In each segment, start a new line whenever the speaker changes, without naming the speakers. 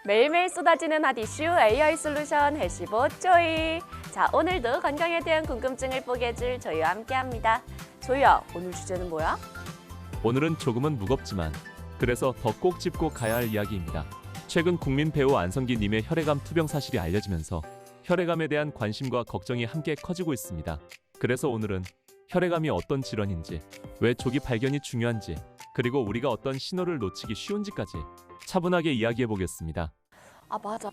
매일매일 쏟아지는 핫 이슈 AI 솔루션 해시보 쪼이. 자, 오늘도 건강에 대한 궁금증을 뽀개줄 조이와 함께합니다. 조이야, 오늘 주제는 뭐야?
오늘은 조금은 무겁지만 그래서 더 꼭 짚고 가야 할 이야기입니다. 최근 국민 배우 안성기님의 혈액암 투병 사실이 알려지면서 혈액암에 대한 관심과 걱정이 함께 커지고 있습니다. 그래서 오늘은 혈액암이 어떤 질환인지, 왜 조기 발견이 중요한지, 그리고 우리가 어떤 신호를 놓치기 쉬운지까지 차분하게 이야기해 보겠습니다.
아, 맞아.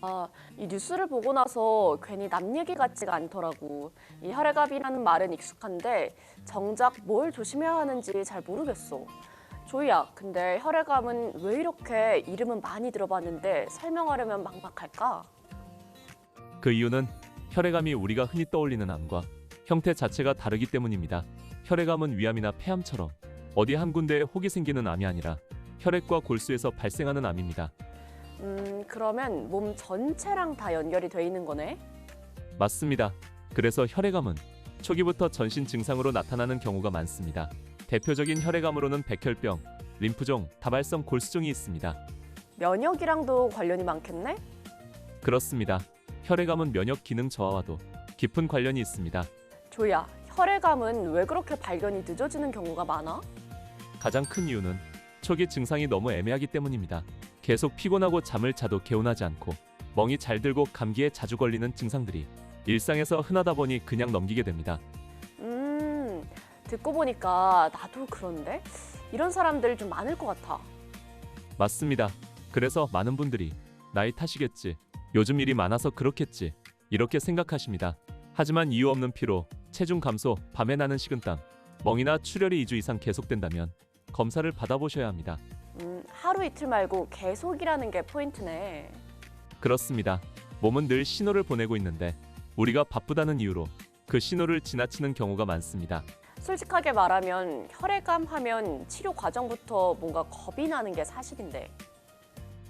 이 뉴스를 보고 나서 괜히 남 얘기 같지가 않더라고. 이 혈액암이라는 말은 익숙한데 정작 뭘 조심해야 하는지 잘 모르겠어. 조이야, 근데 혈액암은 왜 이렇게 이름은 많이 들어봤는데 설명하려면 막막할까?
그 이유는 혈액암이 우리가 흔히 떠올리는 암과 형태 자체가 다르기 때문입니다. 혈액암은 위암이나 폐암처럼 어디 한 군데에 혹이 생기는 암이 아니라 혈액과 골수에서 발생하는 암입니다.
그러면 몸 전체랑 다 연결이 돼 있는 거네?
맞습니다. 그래서 혈액암은 초기부터 전신 증상으로 나타나는 경우가 많습니다. 대표적인 혈액암으로는 백혈병, 림프종, 다발성 골수종이 있습니다.
면역이랑도 관련이 많겠네?
그렇습니다. 혈액암은 면역 기능 저하와도 깊은 관련이 있습니다.
조이야, 혈액암은 왜 그렇게 발견이 늦어지는 경우가 많아?
가장 큰 이유는 초기 증상이 너무 애매하기 때문입니다. 계속 피곤하고 잠을 자도 개운하지 않고 멍이 잘 들고 감기에 자주 걸리는 증상들이 일상에서 흔하다 보니 그냥 넘기게 됩니다.
듣고 보니까 나도 그런데? 이런 사람들 좀 많을 것 같아.
맞습니다. 그래서 많은 분들이 나이 탓이겠지, 요즘 일이 많아서 그렇겠지, 이렇게 생각하십니다. 하지만 이유 없는 피로, 체중 감소, 밤에 나는 식은땀, 멍이나 출혈이 2주 이상 계속된다면 검사를 받아보셔야 합니다.
하루 이틀 말고 계속이라는 게 포인트네.
그렇습니다. 몸은 늘 신호를 보내고 있는데 우리가 바쁘다는 이유로 그 신호를 지나치는 경우가 많습니다.
솔직하게 말하면 혈액암 하면 치료 과정부터 뭔가 겁이 나는 게 사실인데.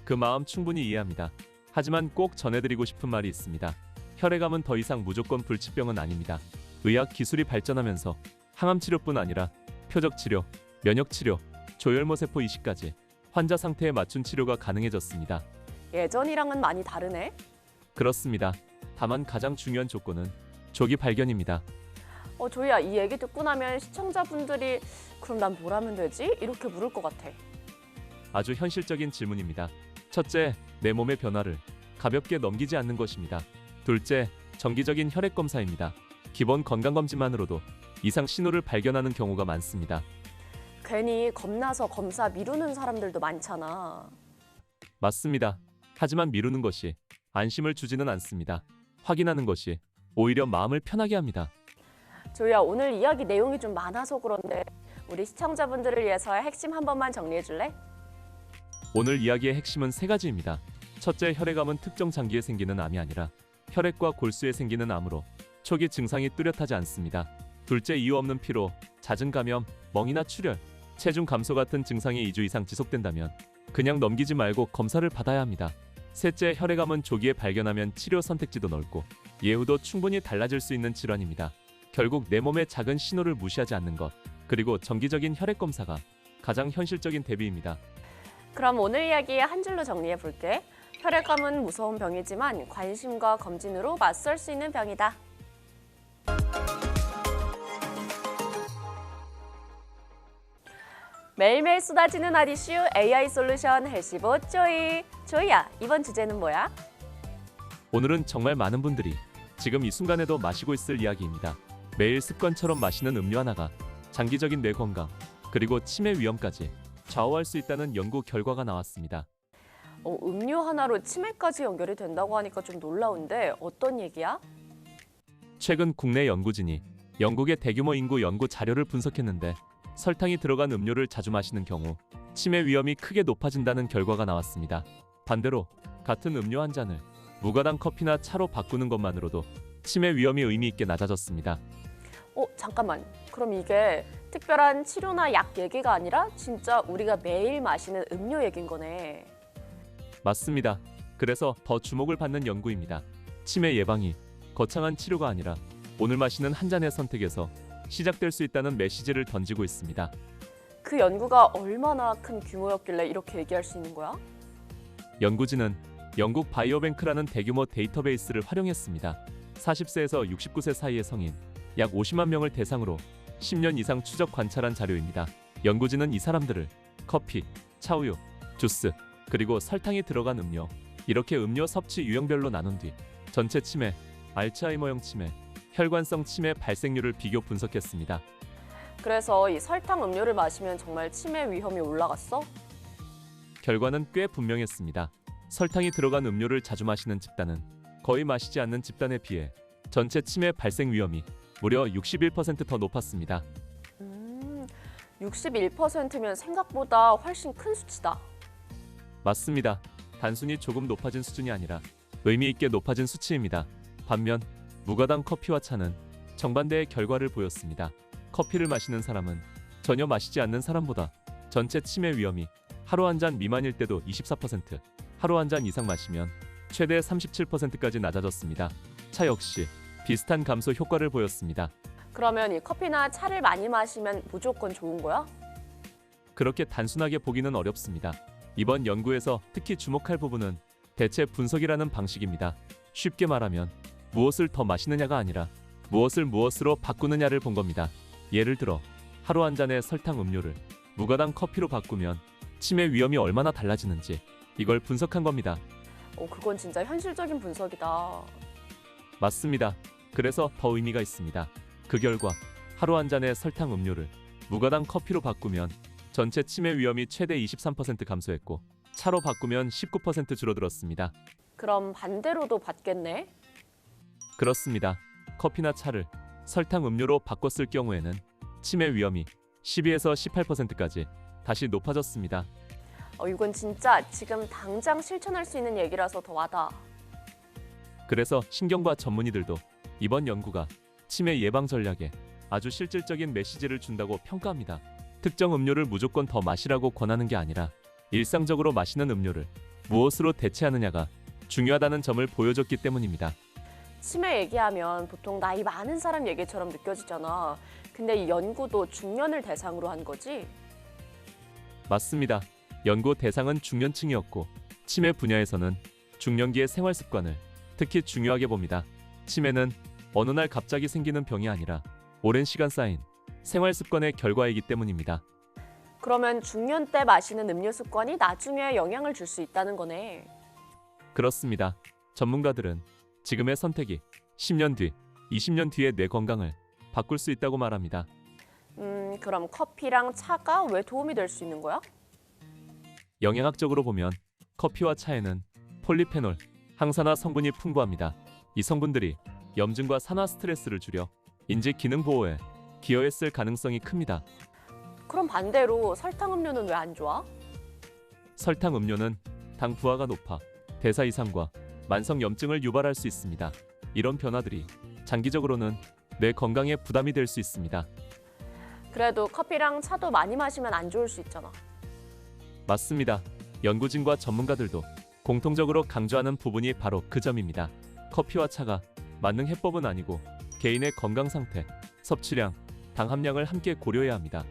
그 마음 충분히 이해합니다. 하지만 꼭 전해드리고 싶은 말이 있습니다. 혈액암은 더 이상 무조건 불치병은 아닙니다. 의학 기술이 발전하면서 항암 치료뿐 아니라 표적 치료, 면역 치료, 조혈모 세포 이식까지 환자 상태에 맞춘 치료가 가능해졌습니다.
예전이랑은 많이 다르네.
그렇습니다. 다만 가장 중요한 조건은 조기 발견입니다.
조이야, 이 얘기 듣고 나면 시청자분들이 그럼 난 뭘 하면 되지? 이렇게 물을 것 같아.
아주 현실적인 질문입니다. 첫째, 내 몸의 변화를 가볍게 넘기지 않는 것입니다. 둘째, 정기적인 혈액 검사입니다. 기본 건강검진만으로도 이상 신호를 발견하는 경우가 많습니다.
괜히 겁나서 검사 미루는 사람들도 많잖아.
맞습니다. 하지만 미루는 것이 안심을 주지는 않습니다. 확인하는 것이 오히려 마음을 편하게 합니다.
조이야, 오늘 이야기 내용이 좀 많아서 그런데 우리 시청자분들을 위해서 핵심 한 번만 정리해 줄래?
오늘 이야기의 핵심은 세 가지입니다. 첫째, 혈액암은 특정 장기에 생기는 암이 아니라 혈액과 골수에 생기는 암으로 초기 증상이 뚜렷하지 않습니다. 둘째, 이유 없는 피로, 잦은 감염, 멍이나 출혈, 체중 감소 같은 증상이 2주 이상 지속된다면 그냥 넘기지 말고 검사를 받아야 합니다. 셋째, 혈액암은 조기에 발견하면 치료 선택지도 넓고 예후도 충분히 달라질 수 있는 질환입니다. 결국 내 몸의 작은 신호를 무시하지 않는 것, 그리고 정기적인 혈액 검사가 가장 현실적인 대비입니다.
그럼 오늘 이야기 한 줄로 정리해 볼게. 혈액암은 무서운 병이지만 관심과 검진으로 맞설 수 있는 병이다. 매일매일 쏟아지는 핫 이슈 AI 솔루션 해시보 쪼이. 조이야, 이번 주제는 뭐야?
오늘은 정말 많은 분들이 지금 이 순간에도 마시고 있을 이야기입니다. 매일 습관처럼 마시는 음료 하나가 장기적인 뇌 건강, 그리고 치매 위험까지 좌우할 수 있다는 연구 결과가 나왔습니다.
음료 하나로 치매까지 연결이 된다고 하니까 좀 놀라운데 어떤 얘기야?
최근 국내 연구진이 영국의 대규모 인구 연구 자료를 분석했는데 설탕이 들어간 음료를 자주 마시는 경우 치매 위험이 크게 높아진다는 결과가 나왔습니다. 반대로 같은 음료 한 잔을 무가당 커피나 차로 바꾸는 것만으로도 치매 위험이 의미 있게 낮아졌습니다.
잠깐만. 그럼 이게 특별한 치료나 약 얘기가 아니라 진짜 우리가 매일 마시는 음료 얘기인 거네.
맞습니다. 그래서 더 주목을 받는 연구입니다. 치매 예방이 거창한 치료가 아니라 오늘 마시는 한 잔의 선택에서 시작될 수 있다는 메시지를 던지고 있습니다.
그 연구가 얼마나 큰 규모였길래 이렇게 얘기할 수 있는 거야?
연구진은 영국 바이오뱅크라는 대규모 데이터베이스를 활용했습니다. 40세에서 69세 사이의 성인 약 50만 명을 대상으로 10년 이상 추적 관찰한 자료입니다. 연구진은 이 사람들을 커피, 차우유, 주스, 그리고 설탕이 들어간 음료, 이렇게 음료 섭취 유형별로 나눈 뒤 전체 치매, 알츠하이머형 치매, 혈관성 치매 발생률을 비교 분석했습니다.
그래서 이 설탕 음료를 마시면 정말 치매 위험이 올라갔어?
결과는 꽤 분명했습니다. 설탕이 들어간 음료를 자주 마시는 집단은 거의 마시지 않는 집단에 비해 전체 치매 발생 위험이 무려 61% 더 높았습니다.
61%면 생각보다 훨씬 큰 수치다.
맞습니다. 단순히 조금 높아진 수준이 아니라 의미 있게 높아진 수치입니다. 반면 무가당 커피와 차는 정반대의 결과를 보였습니다. 커피를 마시는 사람은 전혀 마시지 않는 사람보다 전체 치매 위험이 하루 한 잔 미만일 때도 24%, 하루 한 잔 이상 마시면 최대 37%까지 낮아졌습니다. 차 역시 비슷한 감소 효과를 보였습니다.
그러면 이 커피나 차를 많이 마시면 무조건 좋은 거야?
그렇게 단순하게 보기는 어렵습니다. 이번 연구에서 특히 주목할 부분은 대체 분석이라는 방식입니다. 쉽게 말하면 무엇을 더 마시느냐가 아니라 무엇을 무엇으로 바꾸느냐를 본 겁니다. 예를 들어 하루 한 잔의 설탕 음료를 무가당 커피로 바꾸면 치매 위험이 얼마나 달라지는지 이걸 분석한 겁니다.
그건 진짜 현실적인 분석이다.
맞습니다. 그래서 더 의미가 있습니다. 그 결과 하루 한 잔의 설탕 음료를 무가당 커피로 바꾸면 전체 치매 위험이 최대 23% 감소했고 차로 바꾸면 19% 줄어들었습니다.
그럼 반대로도 받겠네?
그렇습니다. 커피나 차를 설탕 음료로 바꿨을 경우에는 치매 위험이 12에서 18%까지 다시 높아졌습니다.
이건 진짜 지금 당장 실천할 수 있는 얘기라서 더 와닿아.
그래서 신경과 전문의들도 이번 연구가 치매 예방 전략에 아주 실질적인 메시지를 준다고 평가합니다. 특정 음료를 무조건 더 마시라고 권하는 게 아니라 일상적으로 마시는 음료를 무엇으로 대체하느냐가 중요하다는 점을 보여줬기 때문입니다.
치매 얘기하면 보통 나이 많은 사람 얘기처럼 느껴지잖아. 근데 이 연구도 중년을 대상으로 한 거지?
맞습니다. 연구 대상은 중년층이었고 치매 분야에서는 중년기의 생활 습관을 특히 중요하게 봅니다. 치매는 어느 날 갑자기 생기는 병이 아니라 오랜 시간 쌓인 생활 습관의 결과이기 때문입니다.
그러면 중년 때 마시는 음료 습관이 나중에 영향을 줄 수 있다는 거네.
그렇습니다. 전문가들은 지금의 선택이 10년 뒤, 20년 뒤의 뇌 건강을 바꿀 수 있다고 말합니다.
그럼 커피랑 차가 왜 도움이 될 수 있는 거야?
영양학적으로 보면 커피와 차에는 폴리페놀, 항산화 성분이 풍부합니다. 이 성분들이 염증과 산화 스트레스를 줄여 인지 기능 보호에 기여했을 가능성이 큽니다.
그럼 반대로 설탕 음료는 왜 안 좋아?
설탕 음료는 당 부하가 높아 대사 이상과 만성 염증을 유발할 수 있습니다. 이런 변화들이 장기적으로는 뇌 건강에 부담이 될 수 있습니다.
그래도 커피랑 차도 많이 마시면 안 좋을 수 있잖아.
맞습니다. 연구진과 전문가들도 공통적으로 강조하는 부분이 바로 그 점입니다. 커피와 차가 만능 해법은 아니고 개인의 건강 상태, 섭취량, 당 함량을 함께 고려해야 합니다.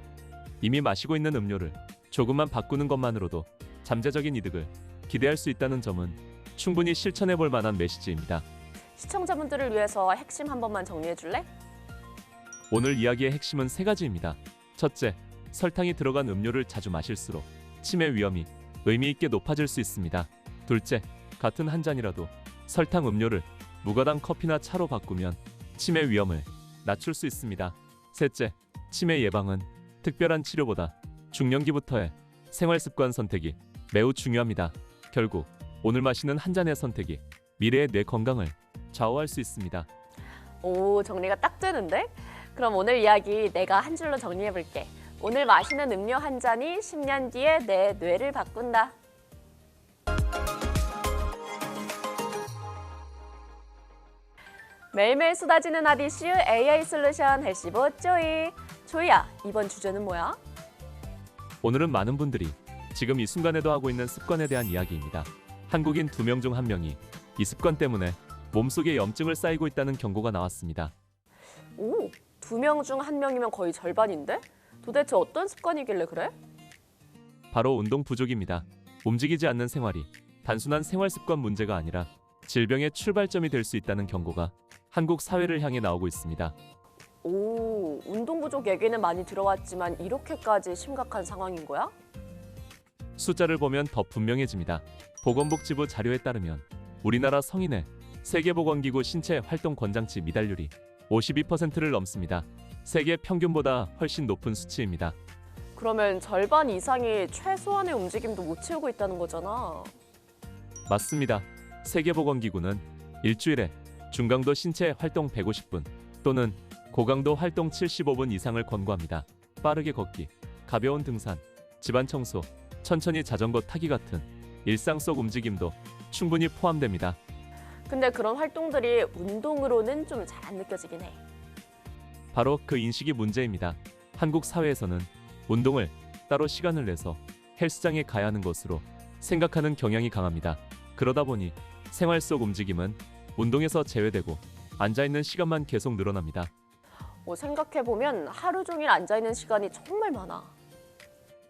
이미 마시고 있는 음료를 조금만 바꾸는 것만으로도 잠재적인 이득을 기대할 수 있다는 점은 충분히 실천해 볼 만한 메시지입니다.
시청자분들을 위해서 핵심 한 번만 정리해 줄래?
오늘 이야기의 핵심은 세 가지입니다. 첫째, 설탕이 들어간 음료를 자주 마실수록 치매 위험이 의미 있게 높아질 수 있습니다. 둘째, 같은 한 잔이라도 설탕 음료를 무가당 커피나 차로 바꾸면 치매 위험을 낮출 수 있습니다. 셋째, 치매 예방은 특별한 치료보다 중년기부터의 생활 습관 선택이 매우 중요합니다. 결국 오늘 마시는 한 잔의 선택이 미래의 뇌 건강을 좌우할 수 있습니다.
오, 정리가 딱 되는데? 그럼 오늘 이야기 내가 한 줄로 정리해 볼게. 오늘 마시는 음료 한 잔이 10년 뒤에 내 뇌를 바꾼다. 매일매일 쏟아지는 핫 이슈 AI 솔루션 헬시보 조이. 조이야, 이번 주제는 뭐야?
오늘은 많은 분들이 지금 이 순간에도 하고 있는 습관에 대한 이야기입니다. 한국인 2명 중 1명이 이 습관 때문에 몸속에 염증을 쌓이고 있다는 경고가 나왔습니다.
오, 2명 중 1명이면 거의 절반인데? 도대체 어떤 습관이길래 그래?
바로 운동 부족입니다. 움직이지 않는 생활이 단순한 생활 습관 문제가 아니라 질병의 출발점이 될 수 있다는 경고가 한국 사회를 향해 나오고 있습니다.
오, 운동 부족 얘기는 많이 들어왔지만 이렇게까지 심각한 상황인 거야?
숫자를 보면 더 분명해집니다. 보건복지부 자료에 따르면 우리나라 성인의 세계보건기구 신체 활동 권장치 미달률이 52%를 넘습니다. 세계 평균보다 훨씬 높은 수치입니다.
그러면 절반 이상이 최소한의 움직임도 못 채우고 있다는 거잖아.
맞습니다. 세계보건기구는 일주일에 중강도 신체 활동 150분 또는 고강도 활동 75분 이상을 권고합니다. 빠르게 걷기, 가벼운 등산, 집안 청소, 천천히 자전거 타기 같은 일상 속 움직임도 충분히 포함됩니다.
근데 그런 활동들이 운동으로는 좀 잘 안 느껴지긴 해.
바로 그 인식이 문제입니다. 한국 사회에서는 운동을 따로 시간을 내서 헬스장에 가야 하는 것으로 생각하는 경향이 강합니다. 그러다 보니 생활 속 움직임은 운동에서 제외되고 앉아있는 시간만 계속 늘어납니다.
생각해보면 하루 종일 앉아있는 시간이 정말 많아.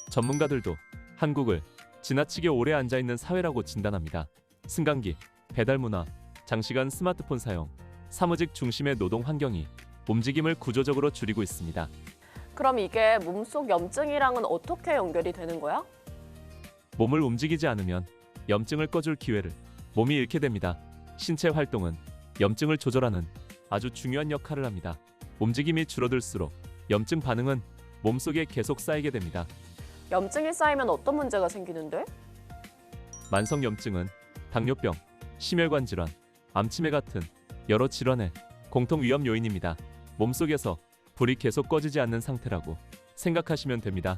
전문가들도 한국을 지나치게 오래 앉아있는 사회라고 진단합니다. 승강기, 배달 문화, 장시간 스마트폰 사용, 사무직 중심의 노동 환경이 움직임을 구조적으로 줄이고 있습니다.
그럼 이게 몸속 염증이랑은 어떻게 연결이 되는 거야?
몸을 움직이지 않으면 염증을 꺼줄 기회를 몸이 잃게 됩니다. 신체 활동은 염증을 조절하는 아주 중요한 역할을 합니다. 움직임이 줄어들수록 염증 반응은 몸속에 계속 쌓이게 됩니다.
염증이 쌓이면 어떤 문제가 생기는데?
만성 염증은 당뇨병, 심혈관 질환, 암치매 같은 여러 질환의 공통 위험 요인입니다. 몸속에서 불이 계속 꺼지지 않는 상태라고 생각하시면 됩니다.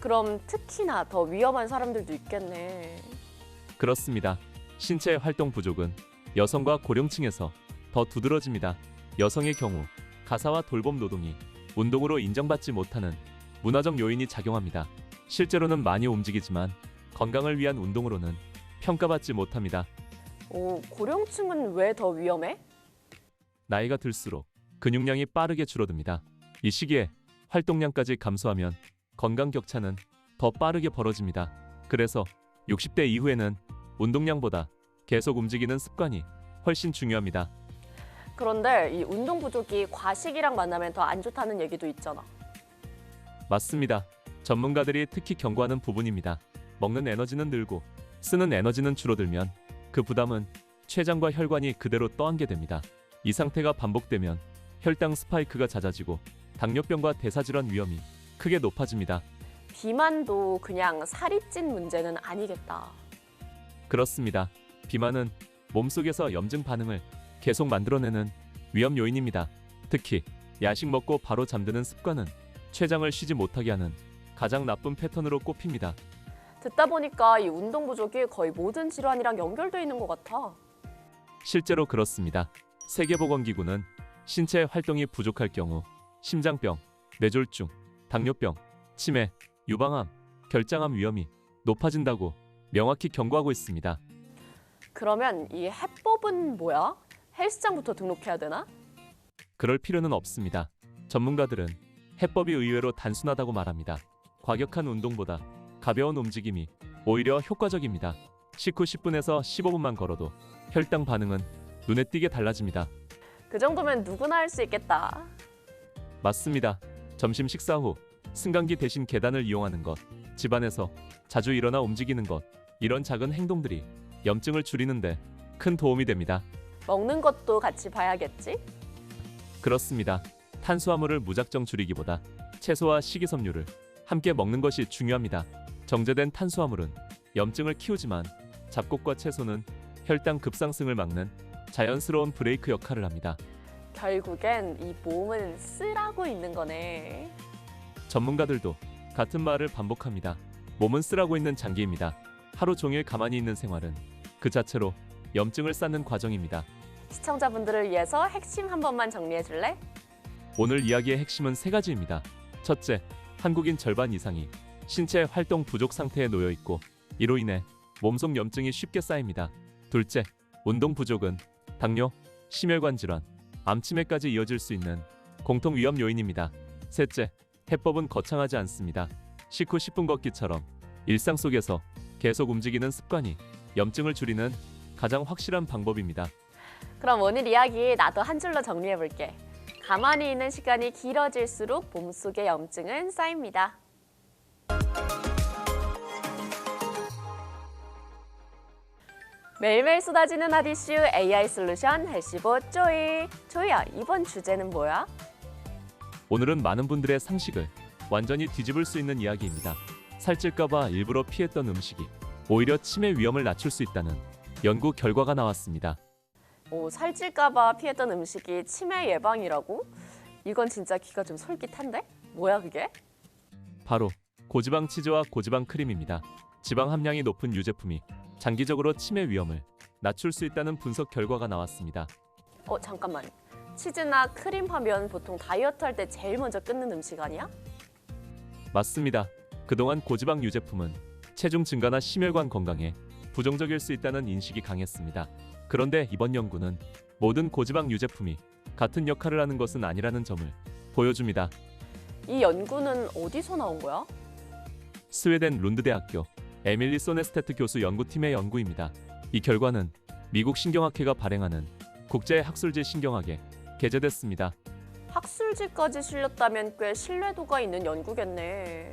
그럼 특히나 더 위험한 사람들도 있겠네.
그렇습니다. 신체 활동 부족은 여성과 고령층에서 더 두드러집니다. 여성의 경우 가사와 돌봄 노동이 운동으로 인정받지 못하는 문화적 요인이 작용합니다. 실제로는 많이 움직이지만 건강을 위한 운동으로는 평가받지 못합니다.
고령층은 왜 더 위험해?
나이가 들수록 근육량이 빠르게 줄어듭니다. 이 시기에 활동량까지 감소하면 건강 격차는 더 빠르게 벌어집니다. 그래서 60대 이후에는 운동량보다 계속 움직이는 습관이 훨씬 중요합니다.
그런데 이 운동 부족이 과식이랑 만나면 더 안 좋다는 얘기도 있잖아.
맞습니다. 전문가들이 특히 경고하는 부분입니다. 먹는 에너지는 늘고 쓰는 에너지는 줄어들면 그 부담은 췌장과 혈관이 그대로 떠안게 됩니다. 이 상태가 반복되면 혈당 스파이크가 잦아지고 당뇨병과 대사질환 위험이 크게 높아집니다.
비만도 그냥 살이 찐 문제는 아니겠다.
그렇습니다. 비만은 몸속에서 염증 반응을 계속 만들어내는 위험 요인입니다. 특히 야식 먹고 바로 잠드는 습관은 췌장을 쉬지 못하게 하는 가장 나쁜 패턴으로 꼽힙니다.
듣다 보니까 이 운동 부족이 거의 모든 질환이랑 연결돼 있는 것 같아.
실제로 그렇습니다. 세계보건기구는 신체 활동이 부족할 경우 심장병, 뇌졸중, 당뇨병, 치매, 유방암, 결장암 위험이 높아진다고 명확히 경고하고 있습니다.
그러면 이 해법은 뭐야? 헬스장부터 등록해야 되나?
그럴 필요는 없습니다. 전문가들은 해법이 의외로 단순하다고 말합니다. 과격한 운동보다 가벼운 움직임이 오히려 효과적입니다. 식후 10분에서 15분만 걸어도 혈당 반응은 눈에 띄게 달라집니다.
그 정도면 누구나 할 수 있겠다.
맞습니다. 점심 식사 후 승강기 대신 계단을 이용하는 것, 집안에서 자주 일어나 움직이는 것, 이런 작은 행동들이 염증을 줄이는데 큰 도움이 됩니다.
먹는 것도 같이 봐야겠지?
그렇습니다. 탄수화물을 무작정 줄이기보다 채소와 식이섬유를 함께 먹는 것이 중요합니다. 정제된 탄수화물은 염증을 키우지만 잡곡과 채소는 혈당 급상승을 막는 자연스러운 브레이크 역할을 합니다.
결국엔 이 몸은 쓰라고 있는 거네.
전문가들도 같은 말을 반복합니다. 몸은 쓰라고 있는 장기입니다. 하루 종일 가만히 있는 생활은 그 자체로 염증을 쌓는 과정입니다.
시청자분들을 위해서 핵심 한 번만 정리해 줄래?
오늘 이야기의 핵심은 세 가지입니다. 첫째, 한국인 절반 이상이 신체 활동 부족 상태에 놓여 있고 이로 인해 몸속 염증이 쉽게 쌓입니다. 둘째, 운동 부족은 당뇨, 심혈관 질환, 암치매까지 이어질 수 있는 공통 위험 요인입니다. 셋째, 해법은 거창하지 않습니다. 식후 10분 걷기처럼 일상 속에서 계속 움직이는 습관이 염증을 줄이는 가장 확실한 방법입니다.
그럼 오늘 이야기 나도 한 줄로 정리해볼게. 가만히 있는 시간이 길어질수록 몸속의 염증은 쌓입니다. 매일매일 쏟아지는 핫 이슈 AI 솔루션 헬시보 쪼이. 쪼이야, 이번 주제는 뭐야?
오늘은 많은 분들의 상식을 완전히 뒤집을 수 있는 이야기입니다. 살찔까봐 일부러 피했던 음식이 오히려 치매 위험을 낮출 수 있다는 연구 결과가 나왔습니다.
살찔까봐 피했던 음식이 치매 예방이라고? 이건 진짜 귀가 좀 솔깃한데? 뭐야 그게?
바로 고지방 치즈와 고지방 크림입니다. 지방 함량이 높은 유제품이 장기적으로 치매 위험을 낮출 수 있다는 분석 결과가 나왔습니다.
잠깐만. 치즈나 크림 하면 보통 다이어트 할 때 제일 먼저 끊는 음식 아니야?
맞습니다. 그동안 고지방 유제품은 체중 증가나 심혈관 건강에 부정적일 수 있다는 인식이 강했습니다. 그런데 이번 연구는 모든 고지방 유제품이 같은 역할을 하는 것은 아니라는 점을 보여줍니다.
이 연구는 어디서 나온 거야?
스웨덴 룬드대학교 에밀리 소네스테트 교수 연구팀의 연구입니다. 이 결과는 미국 신경학회가 발행하는 국제 학술지 신경학에 게재됐습니다.
학술지까지 실렸다면 꽤 신뢰도가 있는 연구겠네.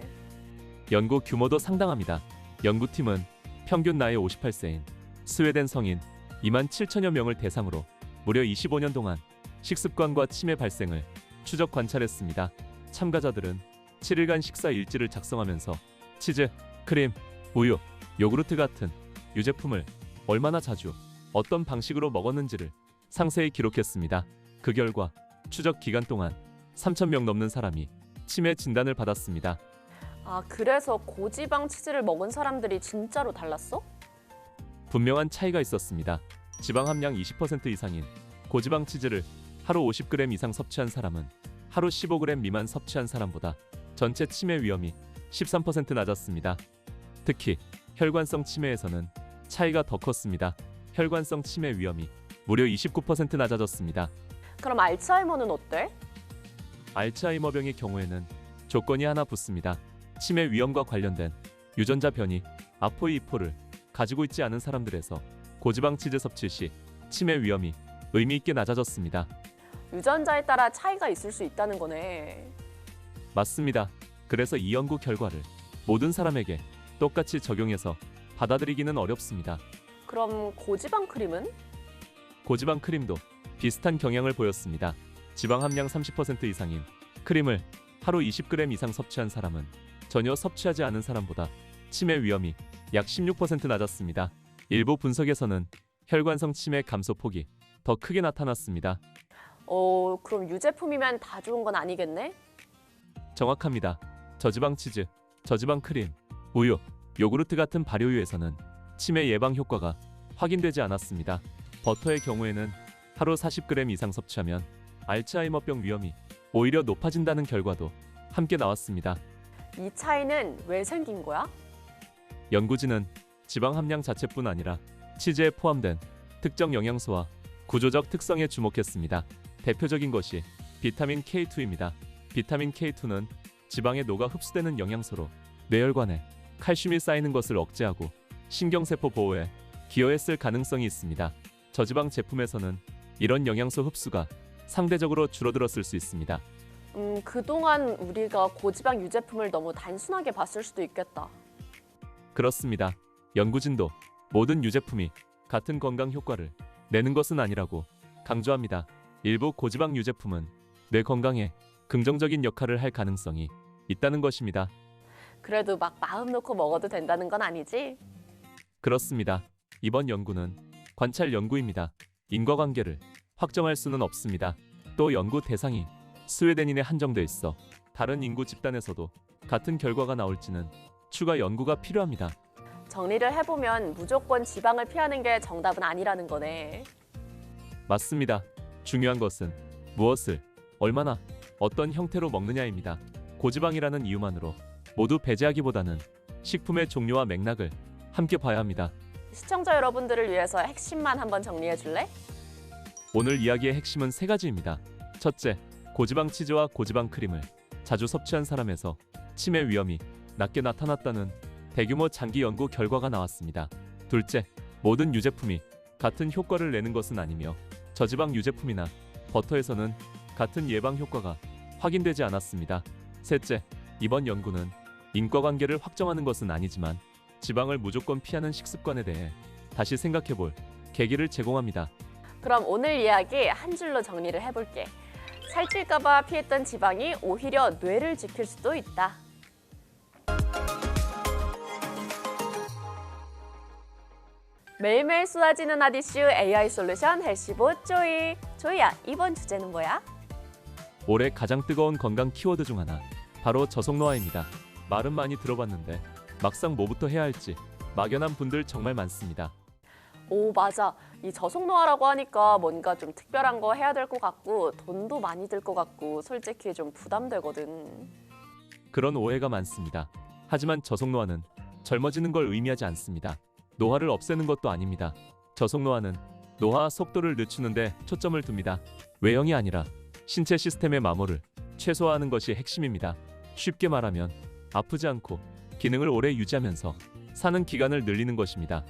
연구 규모도 상당합니다. 연구팀은 평균 나이 58세인 스웨덴 성인 2만 7천여 명을 대상으로 무려 25년 동안 식습관과 치매 발생을 추적 관찰했습니다. 참가자들은 7일간 식사 일지를 작성하면서 치즈, 크림, 우유, 요구르트 같은 유제품을 얼마나 자주 어떤 방식으로 먹었는지를 상세히 기록했습니다. 그 결과 추적 기간 동안 3,000명 넘는 사람이 치매 진단을 받았습니다.
그래서 고지방 치즈를 먹은 사람들이 진짜로 달랐어?
분명한 차이가 있었습니다. 지방 함량 20% 이상인 고지방 치즈를 하루 50g 이상 섭취한 사람은 하루 15g 미만 섭취한 사람보다 전체 치매 위험이 13% 낮았습니다. 특히 혈관성 치매에서는 차이가 더 컸습니다. 혈관성 치매 위험이 무려 29% 낮아졌습니다.
그럼 알츠하이머는 어때?
알츠하이머병의 경우에는 조건이 하나 붙습니다. 치매 위험과 관련된 유전자 변이 아포이2포를 가지고 있지 않은 사람들에서 고지방 치즈 섭취 시 치매 위험이 의미 있게 낮아졌습니다.
유전자에 따라 차이가 있을 수 있다는 거네.
맞습니다. 그래서 이 연구 결과를 모든 사람에게 똑같이 적용해서 받아들이기는 어렵습니다.
그럼 고지방 크림은?
고지방 크림도 비슷한 경향을 보였습니다. 지방 함량 30% 이상인 크림을 하루 20g 이상 섭취한 사람은 전혀 섭취하지 않은 사람보다 치매 위험이 약 16% 낮았습니다. 일부 분석에서는 혈관성 치매 감소 폭이 더 크게 나타났습니다.
그럼 유제품이면 다 좋은 건 아니겠네?
정확합니다. 저지방 치즈, 저지방 크림, 우유, 요구르트 같은 발효유에서는 치매 예방 효과가 확인되지 않았습니다. 버터의 경우에는 하루 40g 이상 섭취하면 알츠하이머병 위험이 오히려 높아진다는 결과도 함께 나왔습니다.
이 차이는 왜 생긴 거야?
연구진은 지방 함량 자체뿐 아니라 치즈에 포함된 특정 영양소와 구조적 특성에 주목했습니다. 대표적인 것이 비타민 K2입니다. 비타민 K2는 지방에 녹아 흡수되는 영양소로 뇌혈관에 칼슘이 쌓이는 것을 억제하고 신경세포 보호에 기여했을 가능성이 있습니다. 저지방 제품에서는 이런 영양소 흡수가 상대적으로 줄어들었을 수 있습니다.
그동안 우리가 고지방 유제품을 너무 단순하게 봤을 수도 있겠다.
그렇습니다. 연구진도 모든 유제품이 같은 건강 효과를 내는 것은 아니라고 강조합니다. 일부 고지방 유제품은 뇌 건강에 긍정적인 역할을 할 가능성이 있다는 것입니다.
그래도 막 마음 놓고 먹어도 된다는 건 아니지?
그렇습니다. 이번 연구는 관찰 연구입니다. 인과관계를 확정할 수는 없습니다. 또 연구 대상이 스웨덴인에 한정돼 있어 다른 인구 집단에서도 같은 결과가 나올지는 추가 연구가 필요합니다.
정리를 해보면 무조건 지방을 피하는 게 정답은 아니라는 거네.
맞습니다. 중요한 것은 무엇을, 얼마나, 어떤 형태로 먹느냐입니다. 고지방이라는 이유만으로 모두 배제하기보다는 식품의 종류와 맥락을 함께 봐야 합니다.
시청자 여러분들을 위해서 핵심만 한번 정리해 줄래?
오늘 이야기의 핵심은 세 가지입니다. 첫째, 고지방 치즈와 고지방 크림을 자주 섭취한 사람에서 치매 위험이 낮게 나타났다는 대규모 장기 연구 결과가 나왔습니다. 둘째, 모든 유제품이 같은 효과를 내는 것은 아니며 저지방 유제품이나 버터에서는 같은 예방 효과가 확인되지 않았습니다. 셋째, 이번 연구는 인과관계를 확정하는 것은 아니지만 지방을 무조건 피하는 식습관에 대해 다시 생각해볼 계기를 제공합니다.
그럼 오늘 이야기 한 줄로 정리를 해볼게. 살찔까봐 피했던 지방이 오히려 뇌를 지킬 수도 있다. 매일매일 쏟아지는 핫 이슈 AI 솔루션 헬시보 쪼이. 쪼이야, 이번 주제는 뭐야?
올해 가장 뜨거운 건강 키워드 중 하나, 바로 저속노화입니다. 말은 많이 들어봤는데 막상 뭐부터 해야 할지 막연한 분들 정말 많습니다.
오, 맞아. 이 저속노화라고 하니까 뭔가 좀 특별한 거 해야 될 것 같고 돈도 많이 들 것 같고 솔직히 좀 부담되거든.
그런 오해가 많습니다. 하지만 저속노화는 젊어지는 걸 의미하지 않습니다. 노화를 없애는 것도 아닙니다. 저속노화는 노화 속도를 늦추는 데 초점을 둡니다. 외형이 아니라 신체 시스템의 마모를 최소화하는 것이 핵심입니다. 쉽게 말하면 아프지 않고 기능을 오래 유지하면서 사는 기간을 늘리는 것입니다.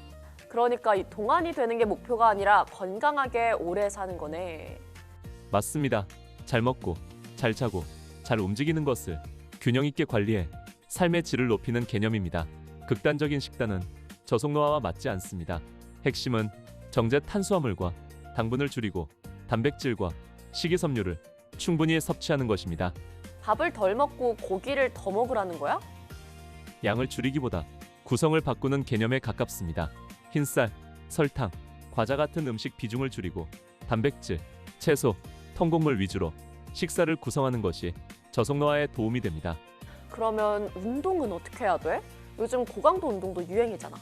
그러니까 이 동안이 되는 게 목표가 아니라 건강하게 오래 사는 거네.
맞습니다. 잘 먹고, 잘 자고, 잘 움직이는 것을 균형 있게 관리해 삶의 질을 높이는 개념입니다. 극단적인 식단은 저속노화와 맞지 않습니다. 핵심은 정제 탄수화물과 당분을 줄이고 단백질과 식이섬유를 충분히 섭취하는 것입니다.
밥을 덜 먹고 고기를 더 먹으라는 거야?
양을 줄이기보다 구성을 바꾸는 개념에 가깝습니다. 흰쌀, 설탕, 과자 같은 음식 비중을 줄이고 단백질, 채소, 통곡물 위주로 식사를 구성하는 것이 저속노화에 도움이 됩니다.
그러면 운동은 어떻게 해야 돼? 요즘 고강도 운동도 유행이잖아.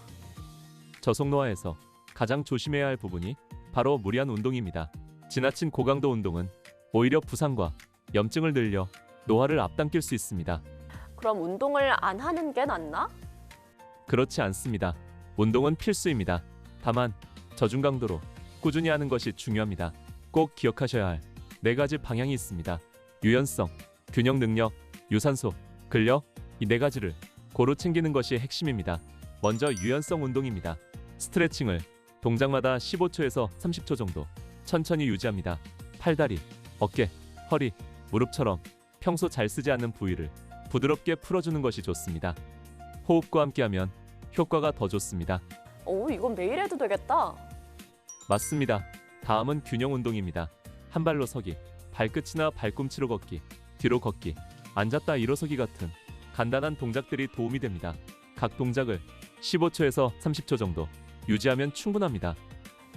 저속노화에서 가장 조심해야 할 부분이 바로 무리한 운동입니다. 지나친 고강도 운동은 오히려 부상과 염증을 늘려 노화를 앞당길 수 있습니다.
그럼 운동을 안 하는 게 낫나?
그렇지 않습니다. 운동은 필수입니다. 다만 저중강도로 꾸준히 하는 것이 중요합니다. 꼭 기억하셔야 할 4가지 방향이 있습니다. 유연성, 균형 능력, 유산소, 근력, 이 4가지를 고루 챙기는 것이 핵심입니다. 먼저 유연성 운동입니다. 스트레칭을 동작마다 15초에서 30초 정도 천천히 유지합니다. 팔다리, 어깨, 허리, 무릎처럼 평소 잘 쓰지 않는 부위를 부드럽게 풀어주는 것이 좋습니다. 호흡과 함께하면 효과가 더 좋습니다.
오, 이건 매일 해도 되겠다.
맞습니다. 다음은 균형 운동입니다. 한 발로 서기, 발끝이나 발꿈치로 걷기, 뒤로 걷기, 앉았다 일어서기 같은 간단한 동작들이 도움이 됩니다. 각 동작을 15초에서 30초 정도 유지하면 충분합니다.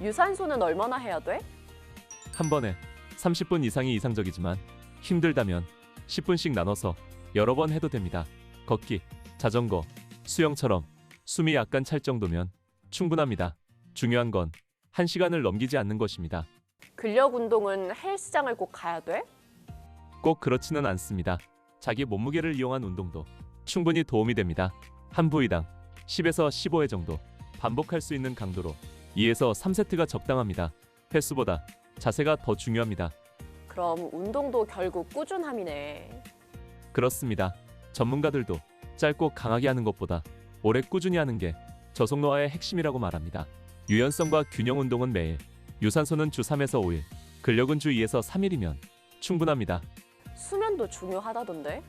유산소는 얼마나 해야 돼?
한 번에 30분 이상이 이상적이지만 힘들다면 10분씩 나눠서 여러 번 해도 됩니다. 걷기, 자전거, 수영처럼 숨이 약간 찰 정도면 충분합니다. 중요한 건 1시간을 넘기지 않는 것입니다.
근력 운동은 헬스장을 꼭 가야 돼?
꼭 그렇지는 않습니다. 자기 몸무게를 이용한 운동도 충분히 도움이 됩니다. 한 부위당 10에서 15회 정도 반복할 수 있는 강도로 2에서 3세트가 적당합니다. 횟수보다 자세가 더 중요합니다.
그럼 운동도 결국 꾸준함이네.
그렇습니다. 전문가들도 짧고 강하게 하는 것보다 오래 꾸준히 하는 게 저속노화의 핵심이라고 말합니다. 유연성과 균형 운동은 매일, 유산소는 주 3에서 5일, 근력은 주 2에서 3일이면 충분합니다.
수면도 중요하다던데?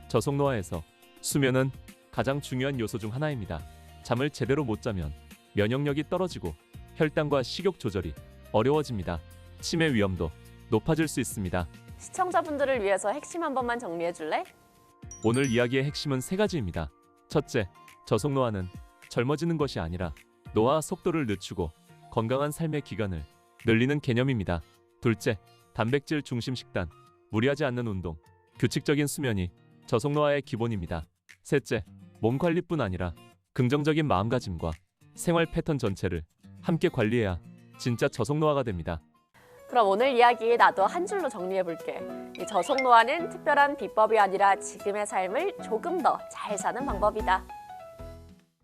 저속노화에서 수면은 가장 중요한 요소 중 하나입니다. 잠을 제대로 못 자면 면역력이 떨어지고 혈당과 식욕 조절이 어려워집니다. 치매 위험도 높아질 수 있습니다.
시청자분들을 위해서 핵심 한 번만 정리해 줄래?
오늘 이야기의 핵심은 3가지입니다. 첫째, 저속노화는 젊어지는 것이 아니라 노화 속도를 늦추고 건강한 삶의 기간을 늘리는 개념입니다. 둘째, 단백질 중심 식단, 무리하지 않는 운동, 규칙적인 수면이 저속노화의 기본입니다. 셋째, 몸 관리뿐 아니라 긍정적인 마음가짐과 생활 패턴 전체를 함께 관리해야 진짜 저속노화가 됩니다.
그럼 오늘 이야기 나도 한 줄로 정리해 볼게. 이 저속노화는 특별한 비법이 아니라 지금의 삶을 조금 더 잘 사는 방법이다.